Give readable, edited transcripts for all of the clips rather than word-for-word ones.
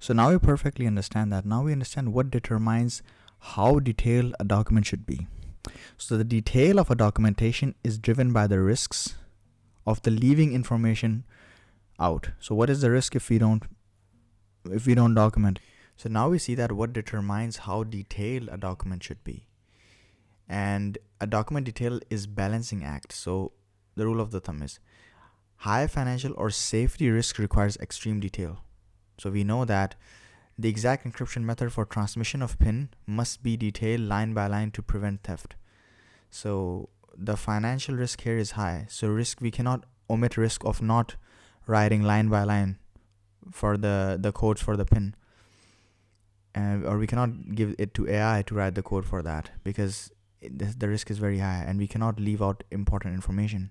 So now we perfectly understand that. Now we understand what determines how detailed a document should be. So the detail of a documentation is driven by the risks of the leaving information out. So what is the risk if we don't document? So now we see that what determines how detailed a document should be. And a document detail is balancing act. So the rule of the thumb is high financial or safety risk requires extreme detail. So we know that the exact encryption method for transmission of PIN must be detailed line by line to prevent theft. So the financial risk here is high. So we cannot omit risk of not writing line by line for the codes for the PIN. Or we cannot give it to AI to write the code for that, because the risk is very high and we cannot leave out important information.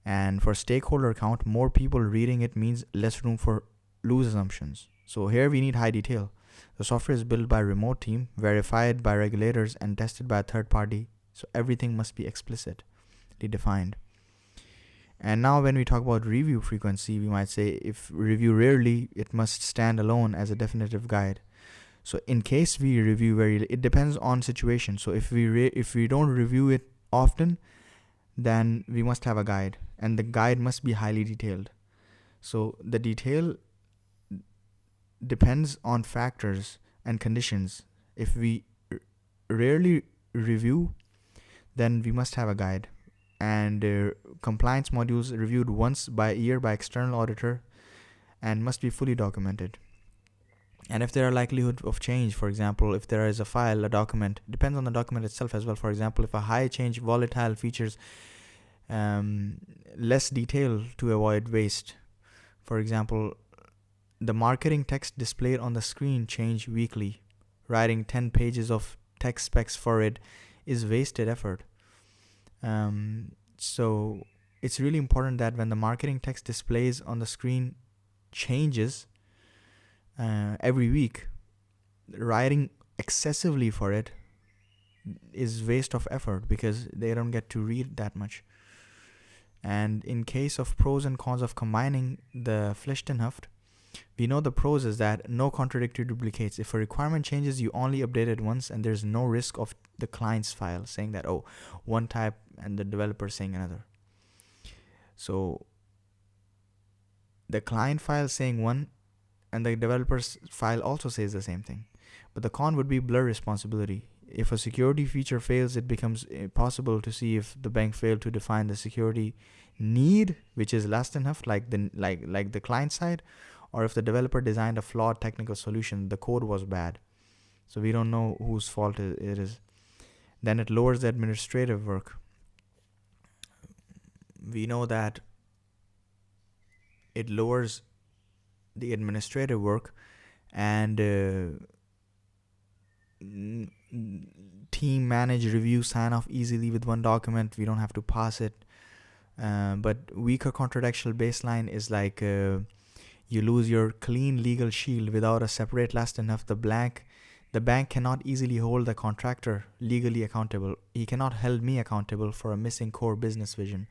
And for stakeholder count, more people reading it means less room for loose assumptions. So here we need high detail. The software is built by a remote team, verified by regulators, and tested by a third party. So everything must be explicitly defined. And now when we talk about review frequency, we might say if review rarely, it must stand alone as a definitive guide. So in case we review very, it depends on situation. So if we don't review it often, then we must have a guide, and the guide must be highly detailed. So the detail depends on factors and conditions. If we rarely review, then we must have a guide. And compliance modules reviewed once by year by external auditor and must be fully documented. And if there are likelihood of change, for example, if there is a file, a document, depends on the document itself as well. For example, if a high change volatile features less detail to avoid waste. For example, the marketing text displayed on the screen change weekly. Writing 10 pages of text specs for it is wasted effort. So it's really important that when the marketing text displays on the screen changes every week, writing excessively for it is waste of effort because they don't get to read that much. And in case of pros and cons of combining the Pflichtenheft, we know the pros is that no contradictory duplicates. If a requirement changes, you only update it once, and there's no risk of the client's file saying that, oh, one type and the developer saying another. So the client file saying one and the developer's file also says the same thing. But the con would be blur responsibility. If a security feature fails, it becomes impossible to see if the bank failed to define the security need, which is Lastenheft, like the client side, or if the developer designed a flawed technical solution, the code was bad. So we don't know whose fault it is. Then it lowers the administrative work. We know that it lowers the administrative work, and team manage, review, sign off easily with one document. We don't have to pass it. But weaker contractual baseline is like you lose your clean legal shield without a separate Lastenheft. The bank cannot easily hold the contractor legally accountable. He cannot hold me accountable for a missing core business vision.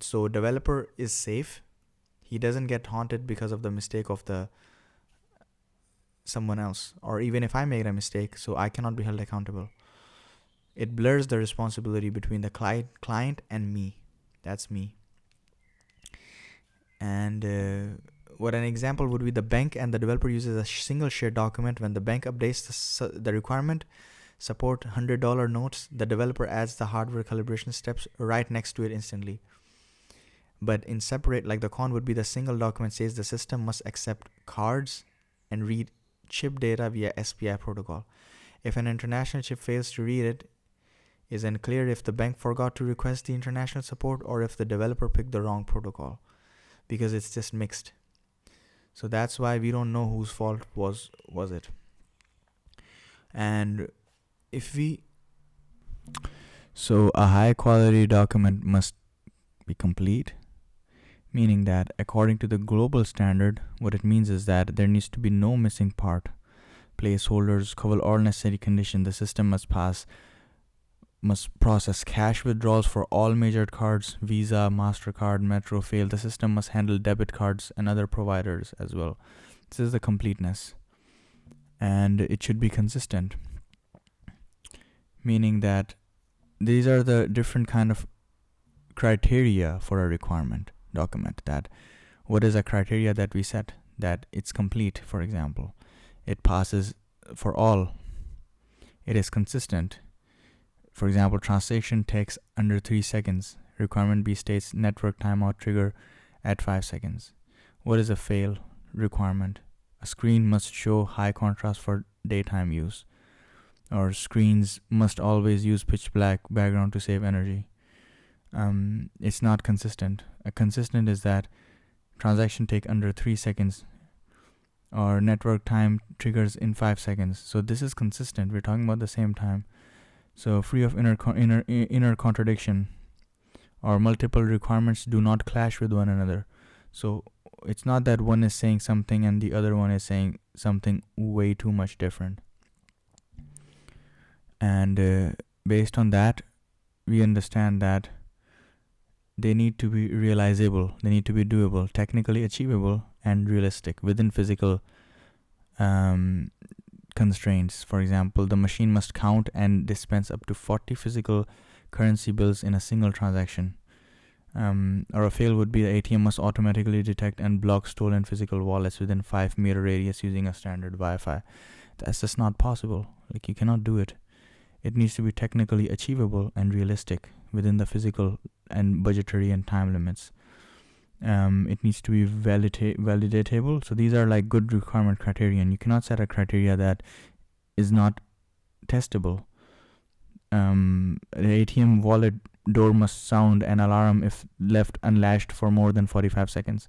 So developer is safe. He doesn't get haunted because of the mistake of someone else, or even if I made a mistake, so I cannot be held accountable. It blurs the responsibility between the client and me. That's me. And what an example would be, the bank and the developer uses a single shared document. When the bank updates the requirement, support $100 notes, the developer adds the hardware calibration steps right next to it instantly. But in separate, like the con would be, the single document says the system must accept cards and read chip data via SPI protocol. If an international chip fails to read it, is unclear if the bank forgot to request the international support or if the developer picked the wrong protocol, because it's just mixed. So that's why we don't know whose fault was it. And so a high quality document must be complete, meaning that according to the global standard, what it means is that there needs to be no missing part. Placeholders cover all necessary conditions. The system must process cash withdrawals for all major cards, Visa, MasterCard, Metro fail. The system must handle debit cards and other providers as well. This is the completeness. And it should be consistent, meaning that these are the different kind of criteria for a requirement document. That what is a criteria that we set, that it's complete, for example, it passes for all, it is consistent. For example, transaction takes under 3 seconds. Requirement B states network timeout trigger at 5 seconds. What is a fail requirement? A screen must show high contrast for daytime use, or screens must always use pitch black background to save energy. It's not consistent. A consistent is that transaction take under 3 seconds, or network time triggers in 5 seconds. So this is consistent. We're talking about the same time. So free of inner contradiction, or multiple requirements do not clash with one another. So it's not that one is saying something and the other one is saying something way too much different. And based on that, we understand that they need to be realizable, they need to be doable, technically achievable, and realistic within physical constraints. For example, the machine must count and dispense up to 40 physical currency bills in a single transaction. Or a fail would be the ATM must automatically detect and block stolen physical wallets within 5 meter radius using a standard Wi-Fi. That's just not possible. Like, you cannot do it. It needs to be technically achievable and realistic within the physical and budgetary and time limits. It needs to be validatable. So these are like good requirement criterion. You cannot set a criteria that is not testable. The ATM wallet door must sound an alarm if left unlatched for more than 45 seconds.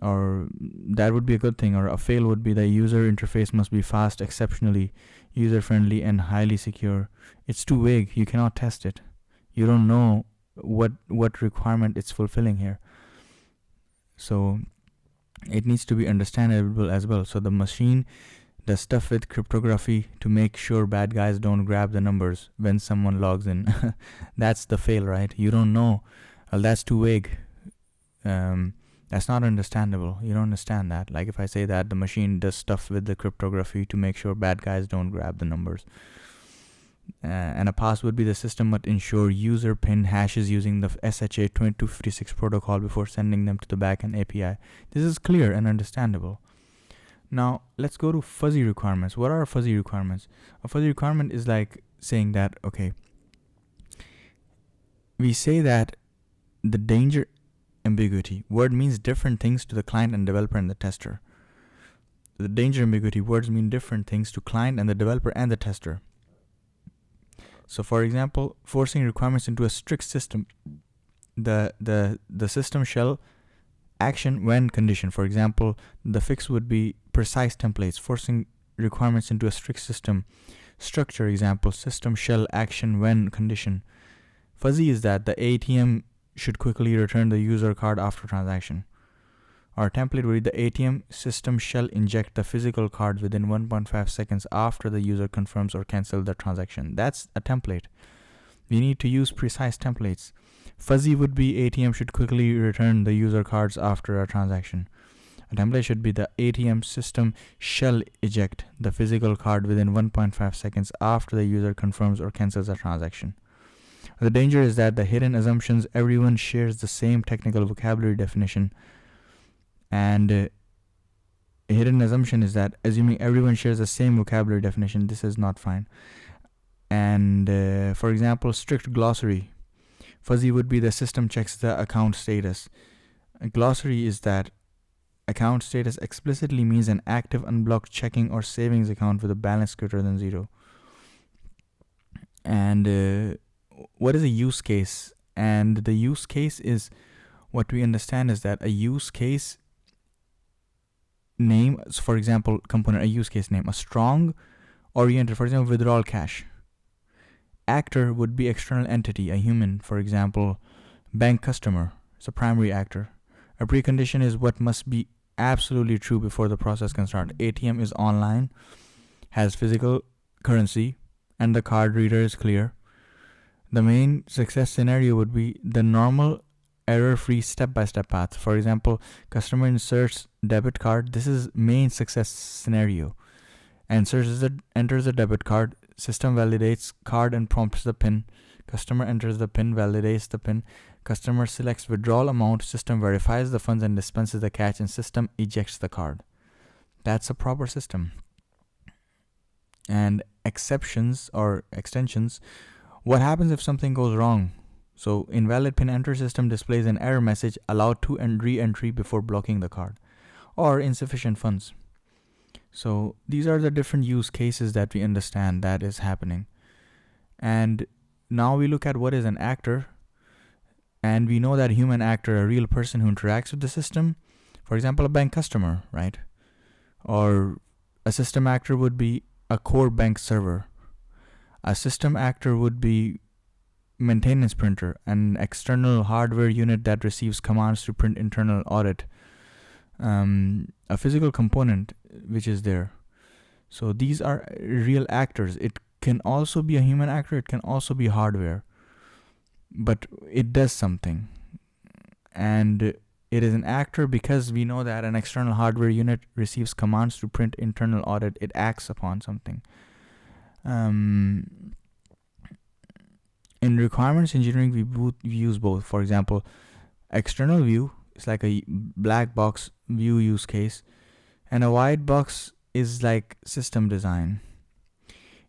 Or that would be a good thing. Or a fail would be the user interface must be fast, exceptionally user-friendly, and highly secure. It's too vague. You cannot test it. You don't know what requirement it's fulfilling here. So it needs to be understandable as well. So the machine does stuff with cryptography to make sure bad guys don't grab the numbers when someone logs in. That's the fail, right? You don't know. Well, that's too vague. That's not understandable. You don't understand that. Like if I say that the machine does stuff with the cryptography to make sure bad guys don't grab the numbers. And a pass would be the system must ensure user pin hashes using the SHA 2256 protocol before sending them to the backend API. This is clear and understandable. Now, let's go to fuzzy requirements. What are fuzzy requirements? A fuzzy requirement is like saying that, okay, we say that the danger ambiguity word means different things to the client and developer and the tester. The danger ambiguity words mean different things to client and the developer and the tester. So, for example, forcing requirements into a strict system, the system shall action when condition. For example, the fix would be precise templates. Forcing requirements into a strict system structure, example, system shall action when condition. Fuzzy is that the ATM should quickly return the user card after transaction. Our template would be the ATM system shall inject the physical card within 1.5 seconds after the user confirms or cancels the transaction. That's a template. We need to use precise templates. Fuzzy would be ATM should quickly return the user cards after a transaction. A template should be the ATM system shall eject the physical card within 1.5 seconds after the user confirms or cancels a transaction. The danger is that the hidden assumptions everyone shares the same technical vocabulary definition. And a hidden assumption is that assuming everyone shares the same vocabulary definition, this is not fine. And for example, strict glossary. Fuzzy would be the system checks the account status. A glossary is that account status explicitly means an active unblocked checking or savings account with a balance greater than 0. And what is a use case? And the use case is, what we understand is that a use case name, for example, component, a use case name, a strong oriented, for example, withdrawal cache. Actor would be external entity, a human, for example, bank customer. It's a primary actor. A precondition is what must be absolutely true before the process can start. ATM is online, has physical currency, and the card reader is clear. The main success scenario would be the normal error-free step-by-step path. For example, customer inserts debit card. This is main success scenario. Enters the debit card. System validates card and prompts the PIN. Customer enters the PIN, validates the PIN. Customer selects withdrawal amount. System verifies the funds and dispenses the cash, and system ejects the card. That's a proper system. And exceptions or extensions. What happens if something goes wrong? So invalid PIN enter system displays an error message, allowed to re-entry before blocking the card, or insufficient funds. So these are the different use cases that we understand that is happening. And now we look at what is an actor. And we know that human actor, a real person who interacts with the system, for example, a bank customer, right? Or a system actor would be a core bank server. A system actor would be maintenance printer, an external hardware unit that receives commands to print internal audit, a physical component which is there. So these are real actors. It can also be a human actor, it can also be hardware, but it does something. And it is an actor because we know that an external hardware unit receives commands to print internal audit. It acts upon something. In requirements engineering, we use both. For example, external view is like a black box view use case, and a white box is like system design.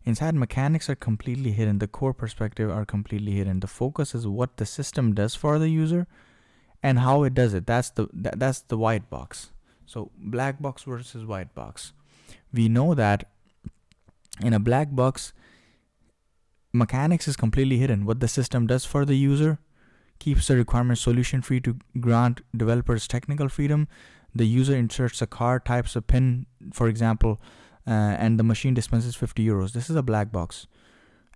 Inside, mechanics are completely hidden. The core perspective are completely hidden. The focus is what the system does for the user and how it does it. That's the white box. So black box versus white box. We know that in a black box, mechanics is completely hidden. What the system does for the user keeps the requirement solution free to grant developers technical freedom. The user inserts a card, types a PIN, for example, and the machine dispenses 50 euros. This is a black box.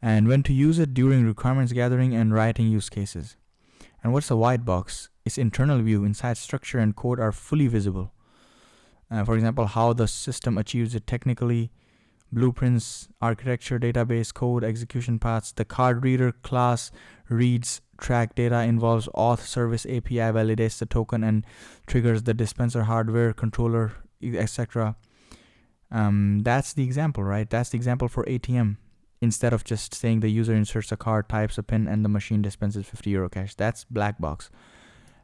And when to use it during requirements gathering and writing use cases. And what's a white box? Its internal view. Inside, structure and code are fully visible. For example, how the system achieves it technically, blueprints, architecture, database, code, execution paths. The card reader class reads track data, involves auth service API, validates the token and triggers the dispenser hardware controller, etc. That's the example, right? That's the example for ATM. Instead of just saying the user inserts a card, types a PIN, and the machine dispenses 50 euro cash. That's black box.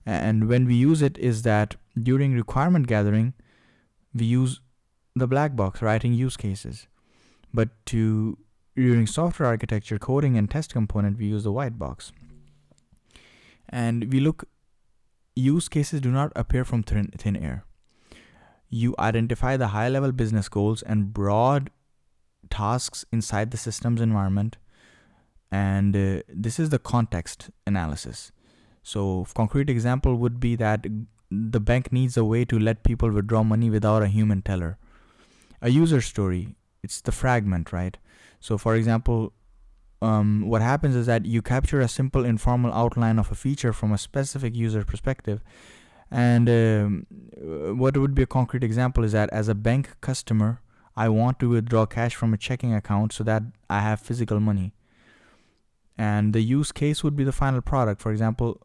And when we use it is that during requirement gathering, we use the black box, writing use cases. But during software architecture, coding, and test component, we use the white box. And we look, use cases do not appear from thin air. You identify the high-level business goals and broad tasks inside the system's environment, and this is the context analysis. So concrete example would be that the bank needs a way to let people withdraw money without a human teller. A user story, it's the fragment, right? So for example, what happens is that you capture a simple informal outline of a feature from a specific user perspective. And what would be a concrete example is that as a bank customer, I want to withdraw cash from a checking account so that I have physical money. And the use case would be the final product. For example,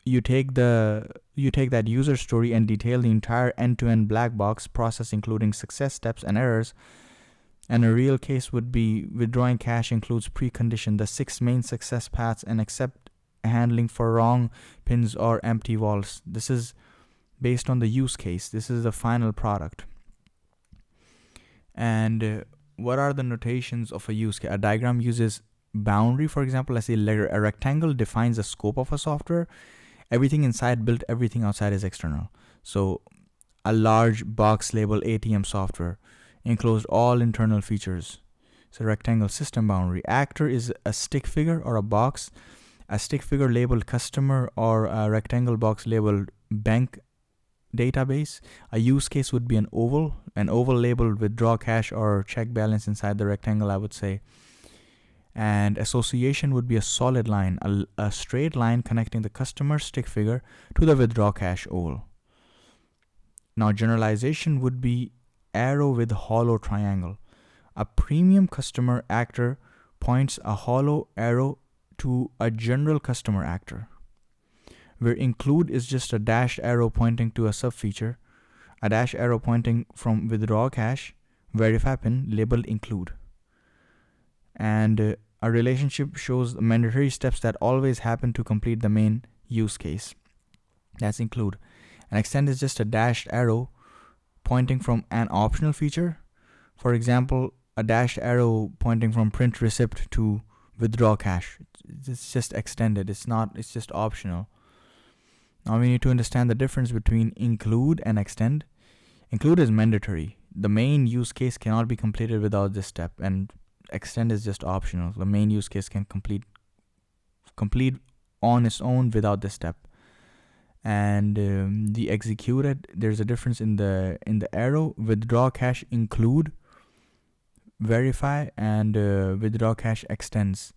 you take that user story and detail the entire end-to-end black box process, including success steps and errors. And a real case would be withdrawing cash includes precondition, the 6 main success paths, and except handling for wrong pins or empty vaults. This is based on the use case. This is the final product. And what are the notations of a use case? A diagram uses boundary. For example, let's say a rectangle defines the scope of a software. Everything inside built, everything outside is external. So a large box labeled ATM software enclosed all internal features. It's a rectangle system boundary. Actor is a stick figure or a box. A stick figure labeled customer or a rectangle box labeled bank database. A use case would be an oval labeled withdraw cash or check balance inside the rectangle, I would say. And association would be a solid line, a straight line connecting the customer stick figure to the withdraw cash oval. Now generalization would be arrow with hollow triangle. A premium customer actor points a hollow arrow to a general customer actor. where include is just a dashed arrow pointing to a sub-feature, a dash arrow pointing from withdraw cache, verify pin labeled include. And a relationship shows mandatory steps that always happen to complete the main use case. That's include. An extend is just a dashed arrow pointing from an optional feature. For example, a dashed arrow pointing from print receipt to withdraw cache. It's just extended. It's just optional. Now we need to understand the difference between include and extend. Include is mandatory. The main use case cannot be completed without this step, and extend is just optional. The main use case can complete on its own without this step. And the executed, there's a difference in the arrow. Withdraw cache include, verify, and withdraw cache extends.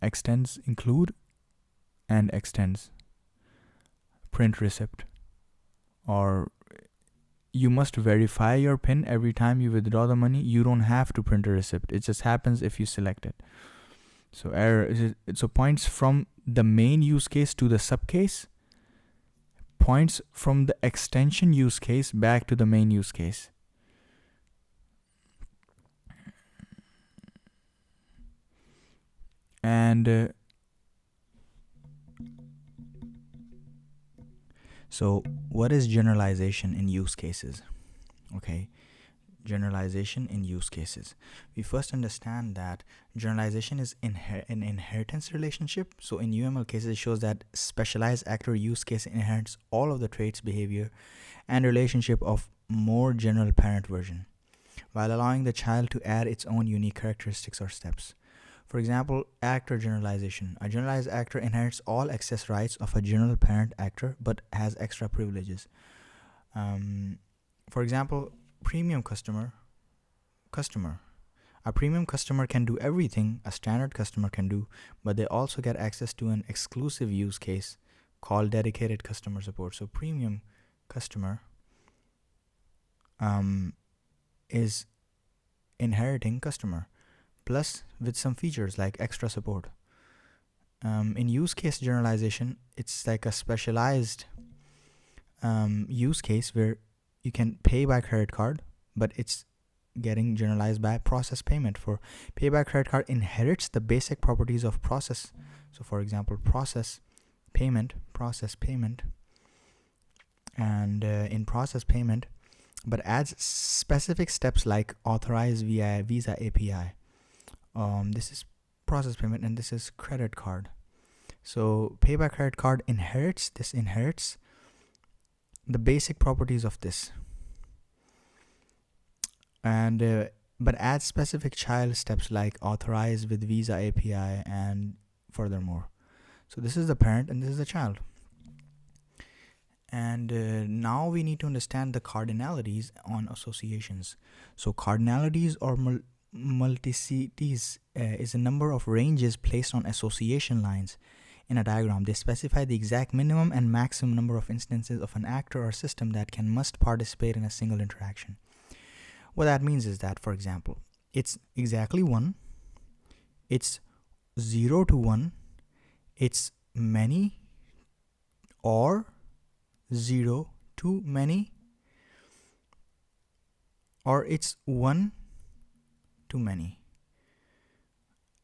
Extends include and extends print receipt. Or you must verify your PIN every time you withdraw the money. You don't have to print a receipt. It just happens if you select it. So points from the main use case to the subcase, points from the extension use case back to the main use case. And so what is generalization in use cases? Okay, generalization in use cases. We first understand that generalization is an inheritance relationship. So in UML cases, it shows that specialized actor use case inherits all of the traits, behavior, and relationship of more general parent version, while allowing the child to add its own unique characteristics or steps. For example, actor generalization. A generalized actor inherits all access rights of a general parent actor but has extra privileges. For example, premium customer. A premium customer can do everything a standard customer can do, but they also get access to an exclusive use case called dedicated customer support. So premium customer is inheriting customer plus with some features like extra support. In use case generalization, it's like a specialized use case where you can pay by credit card, but it's getting generalized by process payment. For pay by credit card inherits the basic properties of process. So for example, process payment, and in process payment, but adds specific steps like authorize via Visa API. This is process payment and this is credit card. So pay by credit card inherits the basic properties of this, and but add specific child steps like authorize with Visa API and furthermore. So this is the parent and this is the child. And now we need to understand the cardinalities on associations. So cardinalities or multicities is a number of ranges placed on association lines in a diagram. They specify the exact minimum and maximum number of instances of an actor or system that must participate in a single interaction. What that means is that, for example, it's exactly 1, it's 0 to 1, it's many, or 0 to many, or it's 1 to many,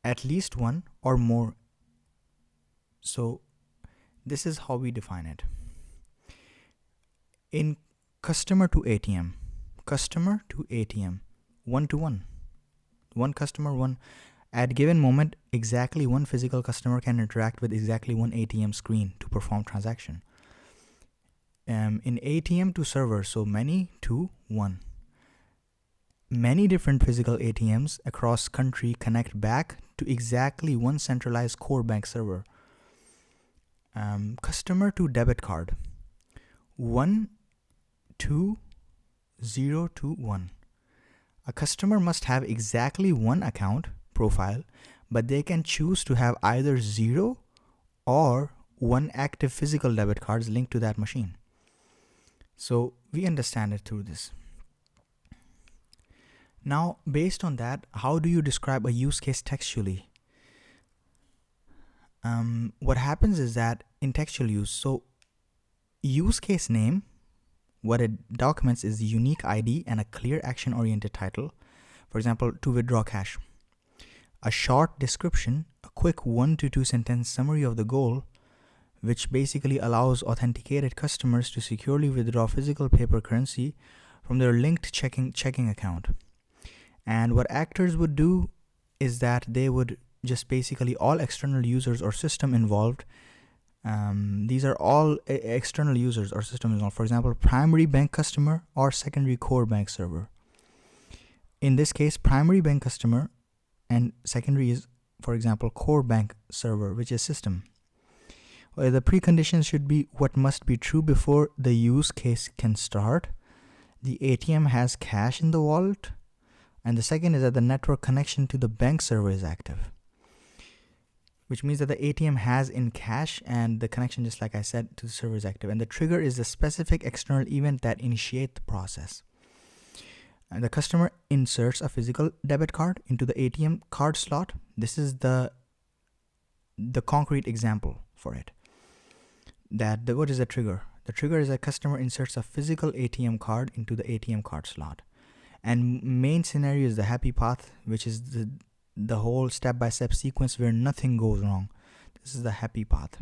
at least 1 or more. So this is how we define it. In customer to ATM, 1 to 1, one customer, one. At given moment, exactly one physical customer can interact with exactly one ATM screen to perform transaction. In ATM to server, so many to 1. Many different physical ATMs across country connect back to exactly one centralized core bank server. Customer to debit card, 1 to 0 to 1. A customer must have exactly one account profile, but they can choose to have either 0 or 1 active physical debit cards linked to that machine. So we understand it through this. Now, based on that, how do you describe a use case textually? what happens is that in textual use, so use case name, what it documents is the unique ID and a clear action-oriented title. For example, to withdraw cash. A short description, a quick 1 to 2 sentence summary of the goal, which basically allows authenticated customers to securely withdraw physical paper currency from their linked checking account. And what actors would do is that they would just basically all external users or system involved. These are all external users or system involved. For example, primary bank customer or secondary core bank server. In this case, primary bank customer and secondary is, for example, core bank server, which is system. The preconditions should be what must be true before the use case can start. The ATM has cash in the wallet. And the second is that the network connection to the bank server is active, which means that the ATM has in cash and the connection, just like I said, to the server is active. And the trigger is the specific external event that initiates the process. And the customer inserts a physical debit card into the ATM card slot. This is the concrete example for it. What is the trigger? The trigger is a customer inserts a physical ATM card into the ATM card slot. And main scenario is the happy path, which is the whole step-by-step sequence where nothing goes wrong. This is the happy path,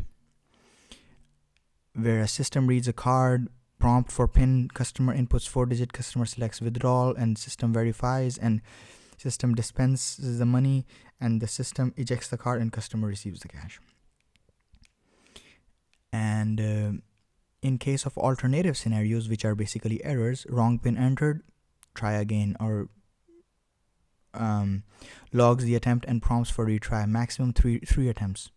where a system reads a card, prompt for PIN, customer inputs 4-digit, customer selects withdrawal, and system verifies, and system dispenses the money, and the system ejects the card, and customer receives the cash. And in case of alternative scenarios, which are basically errors, wrong PIN entered, try again, or logs the attempt and prompts for retry, maximum three attempts.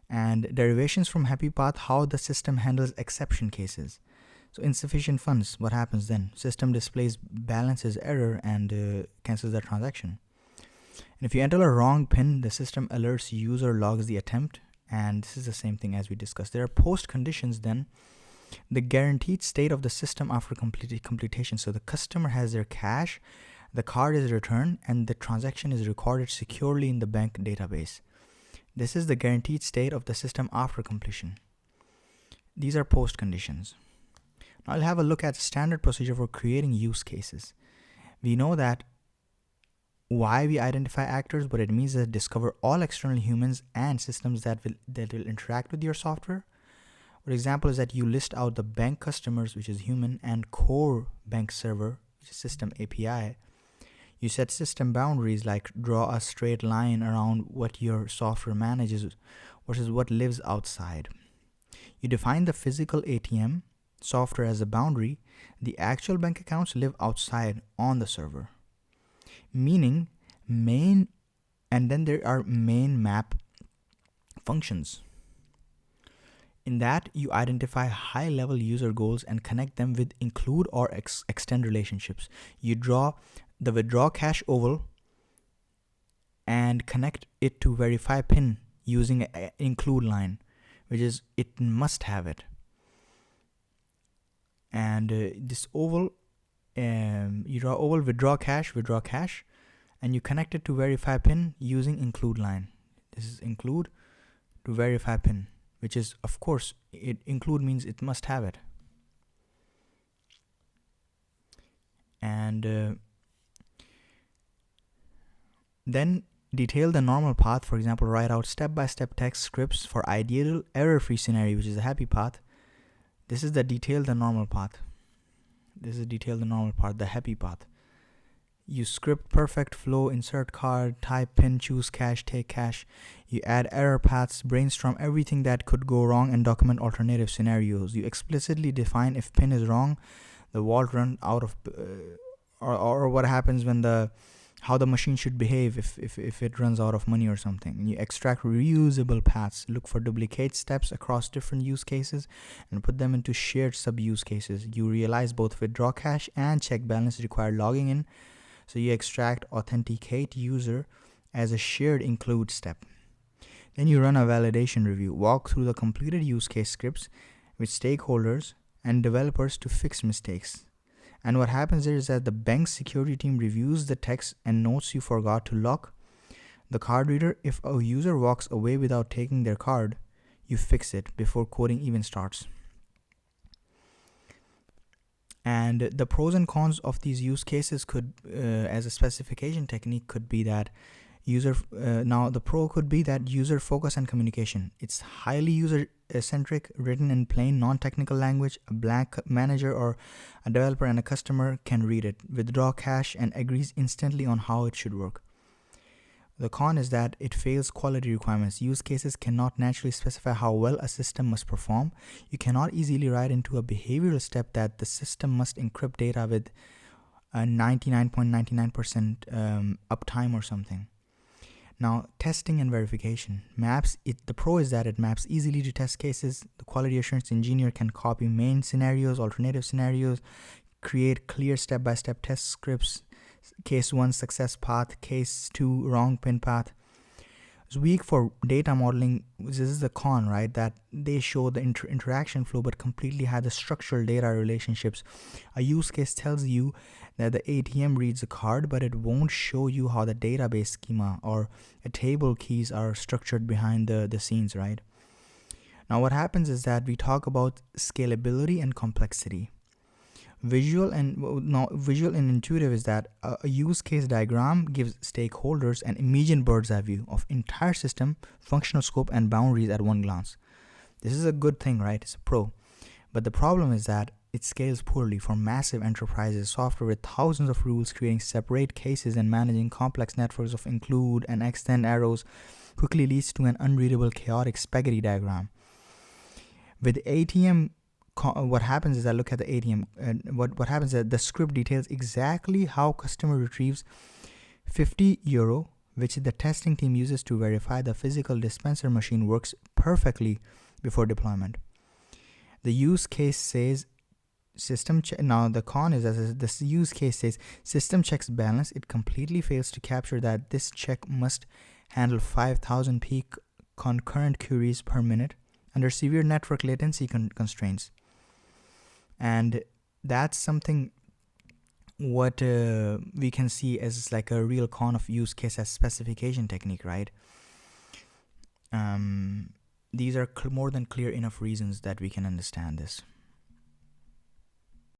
And derivations from happy path, how the system handles exception cases. So insufficient funds, what happens then? System displays balance as error and cancels the transaction. And if you enter a wrong PIN, the system alerts user, logs the attempt, and this is the same thing as we discussed. There are post conditions then. The guaranteed state of the system after completion. So the customer has their cash, the card is returned, and the transaction is recorded securely in the bank database. This is the guaranteed state of the system after completion. These are post conditions. Now I'll have a look at the standard procedure for creating use cases. We know that why we identify actors, but it means that discover all external humans and systems that will interact with your software. For example is that you list out the bank customers, which is human, and core bank server, which is system API. You set system boundaries like draw a straight line around what your software manages versus what lives outside. You define the physical ATM software as a boundary. The actual bank accounts live outside on the server. Meaning main, and then there are main map functions. In that, you identify high-level user goals and connect them with include or extend relationships. You draw the withdraw cash oval and connect it to verify PIN using an include line, which is it must have it. And this oval, you draw oval, withdraw cash, and you connect it to verify PIN using include line. This is include to verify PIN, which is, of course, it include means it must have it. And then detail the normal path. For example, write out step-by-step text scripts for ideal error-free scenario, which is a happy path. This is the detail the normal path. This is detail the normal part, the happy path. You script perfect flow, insert card, type PIN, choose cash, take cash. You add error paths, brainstorm everything that could go wrong, and document alternative scenarios. You explicitly define if PIN is wrong, the vault run out of, or what happens when how the machine should behave if it runs out of money or something. And you extract reusable paths, look for duplicate steps across different use cases and put them into shared sub-use cases. You realize both withdraw cash and check balance require logging in. So you extract authenticate user as a shared include step. Then you run a validation review, walk through the completed use case scripts with stakeholders and developers to fix mistakes. And what happens there is that the bank security team reviews the text and notes you forgot to lock The card reader, if a user walks away without taking their card, you fix it before coding even starts. And the pros and cons of these use cases could, as a specification technique, could be that now the pro could be that user focus and communication. It's highly user centric, written in plain non-technical language. A blank manager or a developer and a customer can read it, withdraw cash, and agrees instantly on how it should work. The con is that it fails quality requirements. Use cases cannot naturally specify how well a system must perform. You cannot easily write into a behavioral step that the system must encrypt data with a 99.99% uptime or something. Now, testing and verification. The pro is that it maps easily to test cases. The quality assurance engineer can copy main scenarios, alternative scenarios, create clear step-by-step test scripts. Case 1 success path, case 2 wrong pin path. It's weak for data modeling. This is the con, right? That they show the interaction flow but completely hide the structural data relationships. A use case tells you that the ATM reads a card, but it won't show you how the database schema or a table keys are structured behind the scenes, right? Now what happens is that we talk about scalability and complexity. Visual and intuitive is that a use case diagram gives stakeholders an immediate bird's eye view of entire system, functional scope, and boundaries at one glance. This is a good thing, right? It's a pro. But the problem is that it scales poorly for massive enterprises, software with thousands of rules, creating separate cases and managing complex networks of include and extend arrows quickly leads to an unreadable, chaotic spaghetti diagram. With ATM, what happens is I look at the ATM, and what happens is that the script details exactly how customer retrieves €50, which the testing team uses to verify the physical dispenser machine works perfectly before deployment. The use case says now the con is that this use case says system checks balance. It completely fails to capture that this check must handle 5,000 peak concurrent queries per minute under severe network latency constraints. And that's something what we can see as like a real con of use case as specification technique, right? These are more than clear enough reasons that we can understand this.